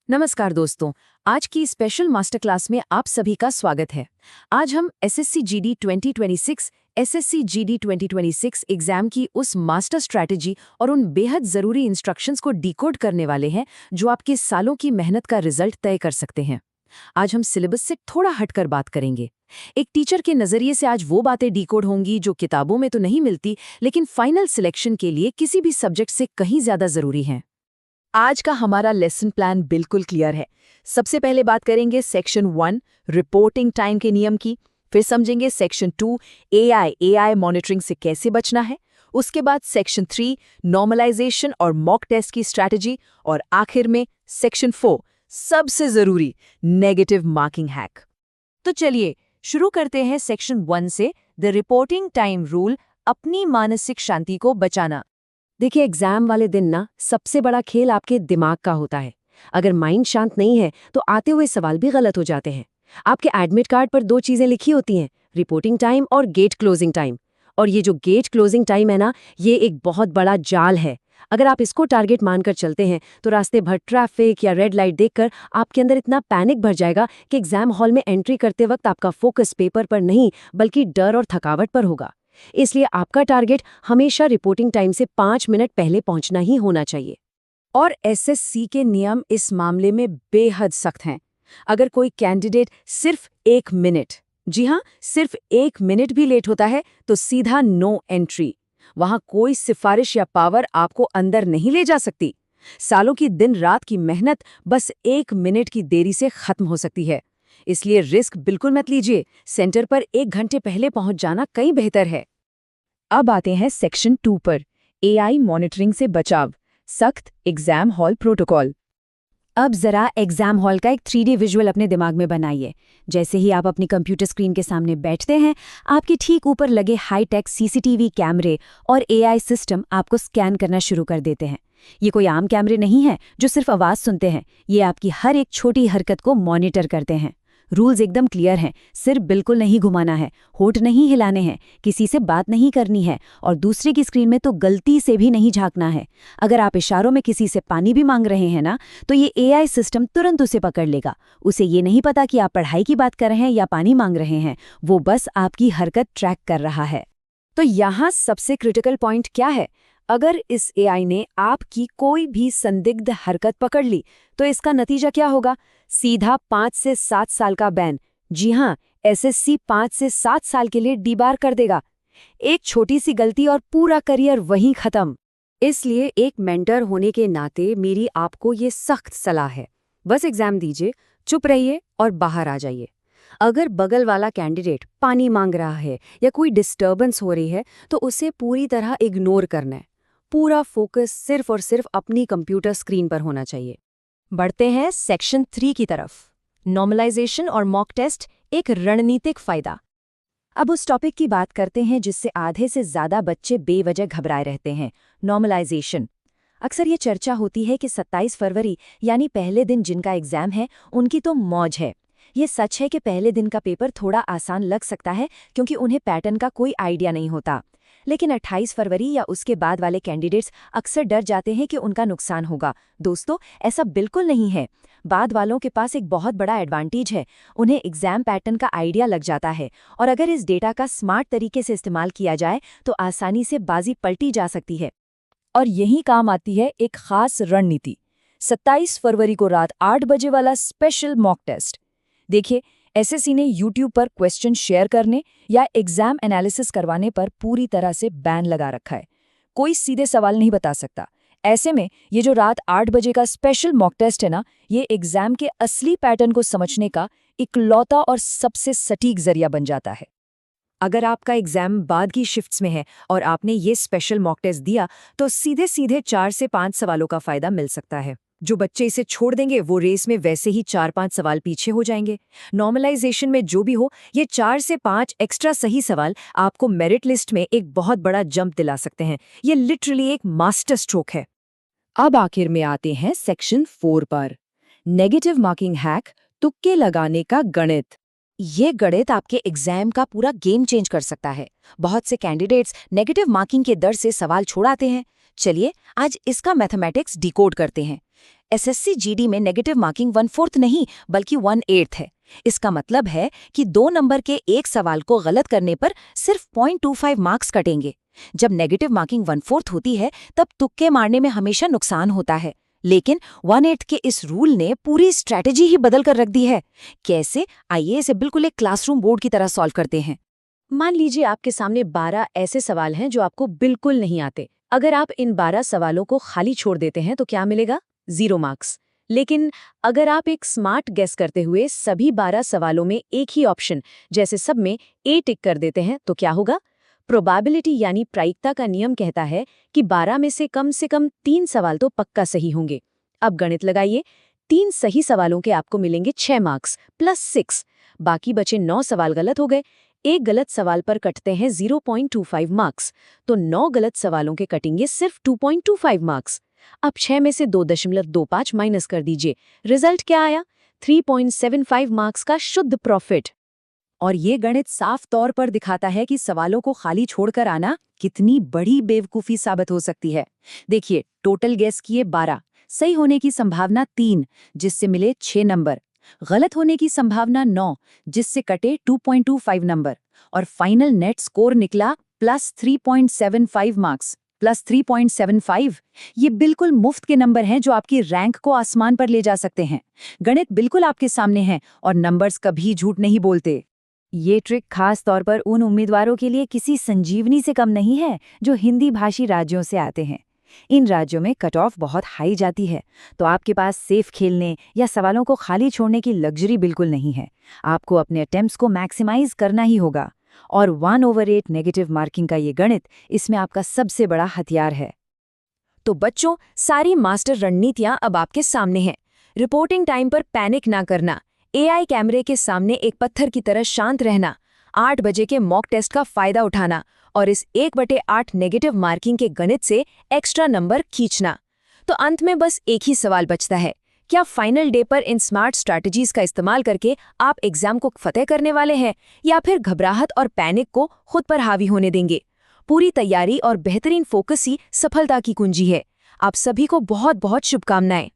नमस्कार दोस्तों, आज की स्पेशल मास्टर क्लास में आप सभी का स्वागत है। आज हम SSC GD 2026 SSC GD 2026 exam की उस मास्टर स्ट्रैटेजी और उन बेहद ज़रूरी इंस्ट्रक्शंस को डिकोड करने वाले हैं जो आपके सालों की मेहनत का रिजल्ट तय कर सकते हैं। आज हम सिलेबस से थोड़ा हटकर बात करेंगे। एक टीचर के नज़रिए से आज वो बातें डिकोड होंगी जो किताबों में तो नहीं मिलती, लेकिन फाइनल सिलेक्शन के लिए किसी भी सब्जेक्ट से कहीं ज़्यादा ज़रूरी हैं। आज का हमारा लेसन प्लान बिल्कुल क्लियर है। सबसे पहले बात करेंगे सेक्शन 1 रिपोर्टिंग टाइम के नियम की, फिर समझेंगे सेक्शन 2 एआई मॉनिटरिंग से कैसे बचना है, उसके बाद सेक्शन 3 नॉर्मलाइजेशन और मॉक टेस्ट की स्ट्रैटेजी, और आखिर में सेक्शन 4 सबसे जरूरी नेगेटिव मार्किंग हैक। तो चलिए शुरू करते हैं सेक्शन 1 से, द रिपोर्टिंग टाइम रूल, अपनी मानसिक शांति को बचाना। देखिए, एग्जाम वाले दिन ना सबसे बड़ा खेल आपके दिमाग का होता है। अगर माइंड शांत नहीं है तो आते हुए सवाल भी गलत हो जाते हैं। आपके एडमिट कार्ड पर दो चीजें लिखी होती हैं, रिपोर्टिंग टाइम और गेट क्लोजिंग टाइम। और ये जो गेट क्लोजिंग टाइम है ना, ये एक बहुत बड़ा जाल है। अगर आप इसको टारगेट मानकर चलते हैं तो रास्ते भर ट्रैफिक या रेड लाइट देखकर आपके अंदर इतना पैनिक भर जाएगा कि एग्जाम हॉल में एंट्री करते वक्त आपका फोकस पेपर पर नहीं बल्कि डर और थकावट पर होगा। इसलिए आपका टारगेट हमेशा रिपोर्टिंग टाइम से 5 मिनट पहले पहुंचना ही होना चाहिए। और एसएससी के नियम इस मामले में बेहद सख्त हैं। अगर कोई कैंडिडेट सिर्फ 1 मिनट, जी हाँ, सिर्फ 1 मिनट भी लेट होता है तो सीधा नो एंट्री। वहां कोई सिफारिश या पावर आपको अंदर नहीं ले जा सकती। सालों की दिन रात की मेहनत बस 1 मिनट की देरी से खत्म हो सकती है। इसलिए रिस्क बिल्कुल मत लीजिए। सेंटर पर 1 घंटे पहले पहुंच जाना कहीं बेहतर है। अब आते हैं सेक्शन 2 पर, एआई मॉनिटरिंग से बचाव, सख्त एग्जाम हॉल प्रोटोकॉल। अब जरा एग्जाम हॉल का एक 3D विजुअल अपने दिमाग में बनाइए। जैसे ही आप अपनी कंप्यूटर स्क्रीन के सामने बैठते हैं, आपके ठीक ऊपर लगे हाईटेक सीसीटीवी कैमरे और एआई सिस्टम आपको स्कैन करना शुरू कर देते हैं। ये कोई आम कैमरे नहीं हैं जो सिर्फ आवाज सुनते हैं, ये आपकी हर एक छोटी हरकत को मॉनिटर करते हैं। रूल्स एकदम क्लियर हैं, सिर बिल्कुल नहीं घुमाना है, होठ नहीं हिलाने हैं, किसी से बात नहीं करनी है और दूसरे की स्क्रीन में तो गलती से भी नहीं झांकना है। अगर आप इशारों में किसी से पानी भी मांग रहे हैं ना, तो ये एआई सिस्टम तुरंत उसे पकड़ लेगा। उसे ये नहीं पता कि आप पढ़ाई की बात कर रहे हैं या पानी मांग रहे हैं, वो बस आपकी हरकत ट्रैक कर रहा है। तो यहाँ सबसे क्रिटिकल पॉइंट क्या है? अगर इस एआई ने आपकी कोई भी संदिग्ध हरकत पकड़ ली तो इसका नतीजा क्या होगा? सीधा 5 से 7 साल का बैन। जी हाँ, एसएससी 5 से 7 साल के लिए डीबार कर देगा। एक छोटी सी गलती और पूरा करियर वहीं खत्म। इसलिए एक मेंटर होने के नाते मेरी आपको ये सख्त सलाह है, बस एग्जाम दीजिए, चुप रहिए और बाहर आ जाइए। अगर बगल वाला कैंडिडेट पानी मांग रहा है या कोई डिस्टर्बेंस हो रही है तो उसे पूरी तरह इग्नोर करना है। पूरा फोकस सिर्फ और सिर्फ अपनी कंप्यूटर स्क्रीन पर होना चाहिए। बढ़ते हैं सेक्शन 3 की तरफ, नॉर्मलाइजेशन और मॉक टेस्ट, एक रणनीतिक फायदा। अब उस टॉपिक की बात करते हैं जिससे आधे से ज्यादा बच्चे बेवजह घबराए रहते हैं, नॉर्मलाइजेशन। अक्सर ये चर्चा होती है कि 27 फरवरी यानी पहले दिन जिनका एग्जाम है उनकी तो मौज है। ये सच है कि पहले दिन का पेपर थोड़ा आसान लग सकता है क्योंकि उन्हें पैटर्न का कोई आइडिया नहीं होता। लेकिन 28 फरवरी या उसके बाद वाले कैंडिडेट्स अक्सर डर जाते हैं कि उनका नुकसान होगा। दोस्तों, ऐसा बिल्कुल नहीं है। बाद वालों के पास एक बहुत बड़ा एडवांटेज है, उन्हें एग्जाम पैटर्न का आइडिया लग जाता है और अगर इस डेटा का स्मार्ट तरीके से इस्तेमाल किया जाए तो आसानी से बाजी पलटी जा सकती है। और यही काम आती है एक खास रणनीति, 27 फरवरी को रात 8 बजे वाला स्पेशल मॉक टेस्ट। देखिए, एसएससी ने यूट्यूब पर क्वेश्चन शेयर करने या एग्जाम एनालिसिस करवाने पर पूरी तरह से बैन लगा रखा है। कोई सीधे सवाल नहीं बता सकता। ऐसे में ये जो रात 8 बजे का स्पेशल मॉक टेस्ट है ना, ये एग्जाम के असली पैटर्न को समझने का इकलौता और सबसे सटीक जरिया बन जाता है। अगर आपका एग्जाम बाद की शिफ्ट्स में है और आपने ये स्पेशल मॉक टेस्ट दिया तो सीधे सीधे 4 से 5 सवालों का फायदा मिल सकता है। जो बच्चे इसे छोड़ देंगे वो रेस में वैसे ही 4-5 सवाल पीछे हो जाएंगे। नॉर्मलाइजेशन में जो भी हो, ये 4 से 5 एक्स्ट्रा सही सवाल आपको मेरिट लिस्ट में एक बहुत बड़ा जंप दिला सकते हैं। ये लिटरली एक मास्टर स्ट्रोक है। अब आखिर में आते हैं सेक्शन 4 पर, नेगेटिव मार्किंग हैक, तुक्के लगाने का गणित। ये गणित आपके एग्जाम का पूरा गेम चेंज कर सकता है। बहुत से कैंडिडेट्स नेगेटिव मार्किंग के डर से सवाल छोड़ाते हैं। चलिए आज इसका मैथमेटिक्स डिकोड करते हैं। एसएससी जीडी में नेगेटिव मार्किंग 1/4 नहीं बल्कि 1/8 है। इसका मतलब है कि 2 नंबर के एक सवाल को गलत करने पर सिर्फ 0.25 मार्क्स कटेंगे। जब नेगेटिव मार्किंग 1/4 होती है तब तुक्के मारने में हमेशा नुकसान होता है, लेकिन 1/8 के इस रूल ने पूरी स्ट्रैटेजी ही बदल कर रख दी है। कैसे? आइए इसे बिल्कुल एक क्लासरूम बोर्ड की तरह सॉल्व करते हैं। मान लीजिए आपके सामने 12 ऐसे सवाल हैं जो आपको बिल्कुल नहीं आते। अगर आप इन 12 सवालों को खाली छोड़ देते हैं तो क्या मिलेगा? 0 मार्क्स। लेकिन अगर आप एक स्मार्ट गेस करते हुए सभी 12 सवालों में एक ही ऑप्शन जैसे सब में ए टिक कर देते हैं तो क्या होगा? प्रोबेबिलिटी यानी प्रायिकता का नियम कहता है कि 12 में से कम 3 सवाल तो पक्का सही होंगे। अब गणित लगाइए। 3 सही सवालों के आपको मिलेंगे 6 मार्क्स प्लस 6। बाकी बचे 9 सवाल गलत हो गए। एक गलत सवाल पर कटते हैं 0.25 मार्क्स, तो 9 गलत सवालों के कटेंगे सिर्फ 2.25 मार्क्स। अब 6 में से 2.25 माइनस कर दीजिए। रिजल्ट क्या आया? 3.75 मार्क्स का शुद्ध प्रॉफिट। और ये गणित साफ तौर पर दिखाता है कि सवालों को खाली छोड़कर आना कितनी बड़ी बेवकूफी साबित हो सकती है। देखिए, टोटल गेस किए 12, सही होने की संभावना 3, जिससे मिले 6 नंबर, गलत होने की संभावना 9, जिससे कटे 2.25 नंबर, और फाइनल नेट स्कोर निकला प्लस 3.75 मार्क्स। प्लस 3.75 ये बिल्कुल मुफ्त के नंबर हैं जो आपकी रैंक को आसमान पर ले जा सकते हैं। गणित बिल्कुल आपके सामने है और नंबर्स कभी झूठ नहीं बोलते। ये ट्रिक खास तौर पर उन उम्मीदवारों के लिए किसी संजीवनी से कम नहीं है जो हिंदी भाषी राज्यों से आते हैं। इन राज्यों में कट ऑफ बहुत हाई जाती है, तो आपके पास सेफ खेलने या सवालों को खाली छोड़ने की लग्जरी बिल्कुल नहीं है। आपको अपने अटेम्प्ट्स को मैक्सिमाइज करना ही होगा, और 1/8 नेगेटिव मार्किंग का ये गणित इसमें आपका सबसे बड़ा हथियार है। तो बच्चों, सारी मास्टर रणनीतियां अब आपके सामने हैं। रिपोर्टिंग टाइम पर पैनिक ना करना, एआई कैमरे के सामने एक पत्थर की तरह शांत रहना, 8 बजे के मॉक टेस्ट का फायदा उठाना और इस 1/8 नेगेटिव मार्किंग के गणित से एक्स्ट्रा नंबर खींचना। तो अंत में बस एक ही सवाल बचता है, क्या फाइनल डे पर इन स्मार्ट स्ट्रैटेजीज का इस्तेमाल करके आप एग्जाम को फतेह करने वाले हैं, या फिर घबराहट और पैनिक को खुद पर हावी होने देंगे? पूरी तैयारी और बेहतरीन फोकस ही सफलता की कुंजी है। आप सभी को बहुत बहुत शुभकामनाएं।